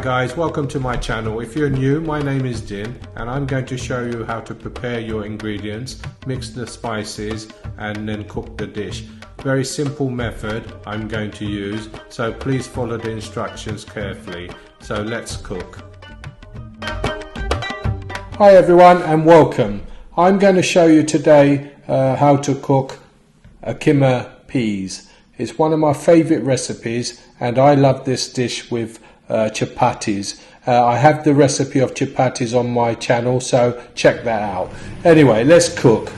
Guys, welcome to my channel. If you're new, my name is Din and I'm going to show you how to prepare your ingredients, mix the spices and then cook the dish. Very simple method I'm going to use, so please follow the instructions carefully. So let's cook. Hi everyone and welcome. I'm going to show you today how to cook Keema Peas. It's one of my favourite recipes and I love this dish with chapatis. I have the recipe of chapatis on my channel, so check that out. Anyway, let's cook.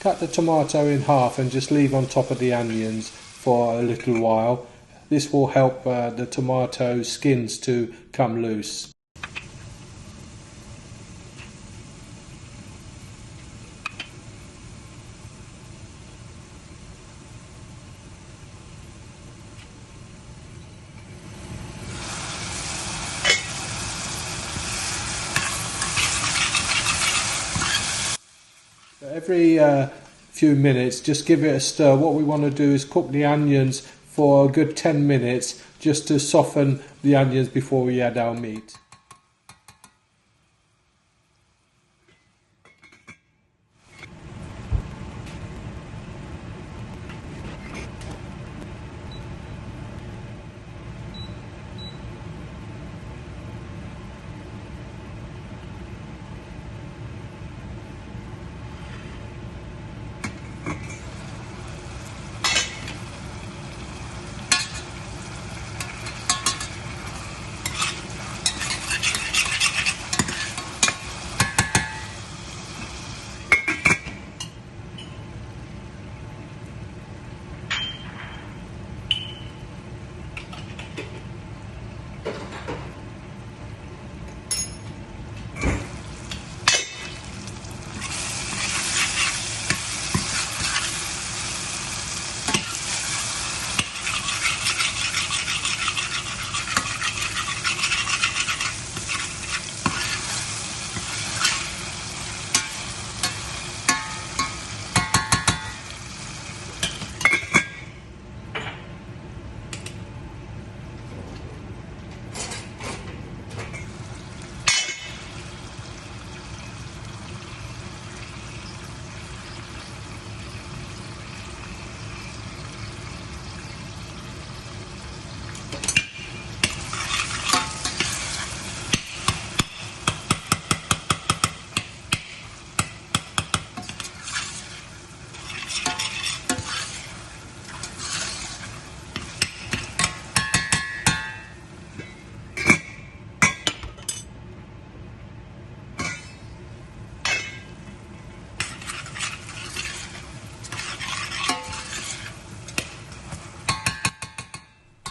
Cut the tomato in half and just leave on top of the onions for a little while. This will help the tomato skins to come loose. Every few minutes, just give it a stir. What we want to do is cook the onions for a good 10 minutes just to soften the onions before we add our meat.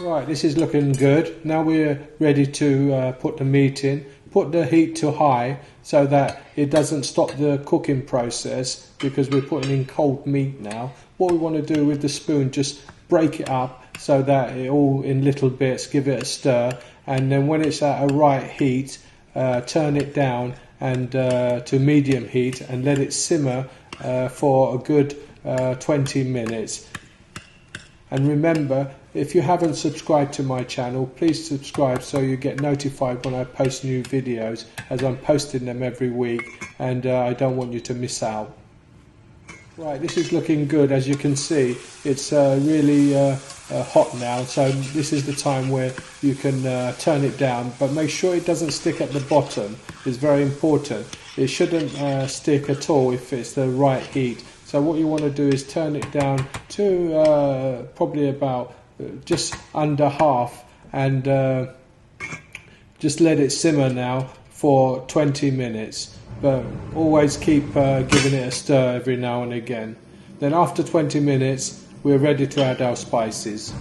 Right, this is looking good. Now we're ready to put the meat in. Put the heat to high so that it doesn't stop the cooking process, because we're putting in cold meat now. What we want to do with the spoon, just break it up so that it all in little bits, give it a stir, and then when it's at a right heat, turn it down and to medium heat and let it simmer for a good 20 minutes. And remember, if you haven't subscribed to my channel, please subscribe so you get notified when I post new videos, as I'm posting them every week, and I don't want you to miss out. Right, this is looking good. As you can see, it's really hot now, so this is the time where you can turn it down, but make sure it doesn't stick at the bottom. It's very important. It shouldn't stick at all if it's the right heat. So what you want to do is turn it down to probably about just under half, and just let it simmer now for 20 minutes. But always keep giving it a stir every now and again. Then after 20 minutes, we're ready to add our spices.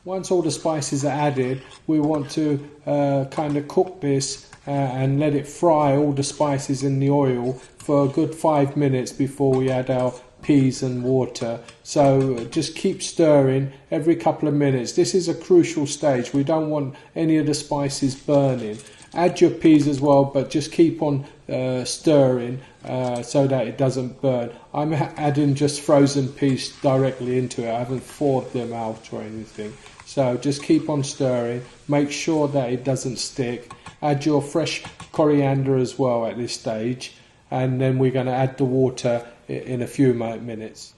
Once all the spices are added, we want to kind of cook this and let it fry all the spices in the oil for a good 5 minutes before we add our peas and water. So just keep stirring every couple of minutes. This is a crucial stage. We don't want any of the spices burning. Add your peas as well, but just keep on stirring so that it doesn't burn. I'm adding just frozen peas directly into it. I haven't thawed them out or anything. So just keep on stirring. Make sure that it doesn't stick. Add your fresh coriander as well at this stage, and then we're going to add the water in a few minutes.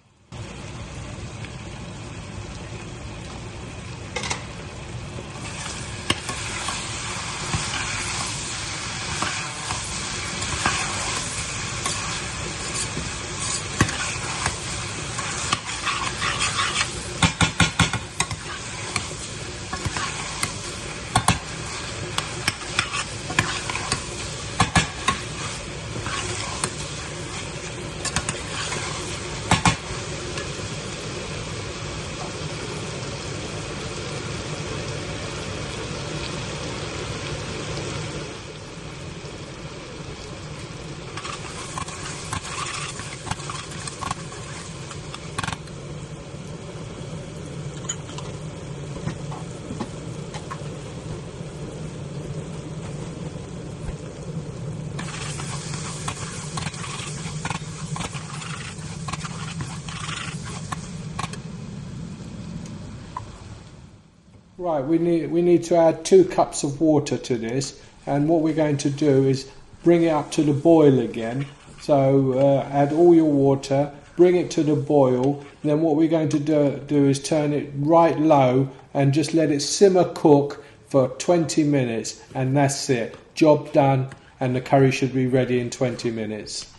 Right, we need to add 2 cups of water to this, and what we're going to do is bring it up to the boil again. So add all your water, bring it to the boil, and then what we're going to do is turn it right low and just let it simmer cook for 20 minutes, and that's it. Job done, and the curry should be ready in 20 minutes.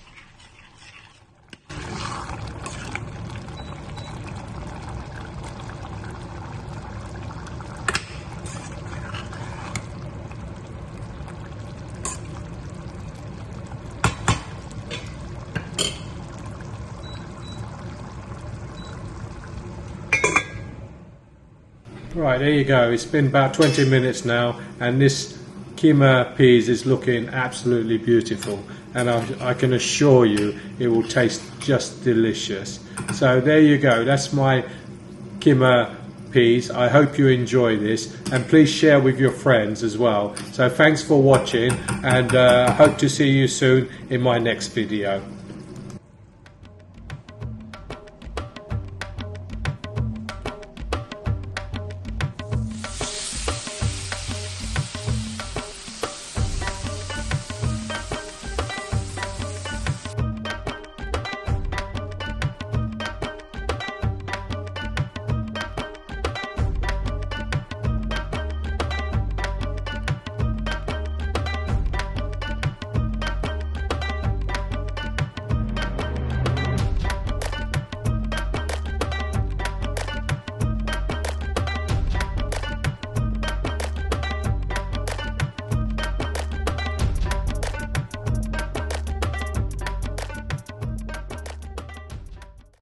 Right, there you go. It's been about 20 minutes now, and this Keema peas is looking absolutely beautiful, and I can assure you it will taste just delicious. So there you go. That's my Keema peas. I hope you enjoy this, and please share with your friends as well. So thanks for watching, and hope to see you soon in my next video.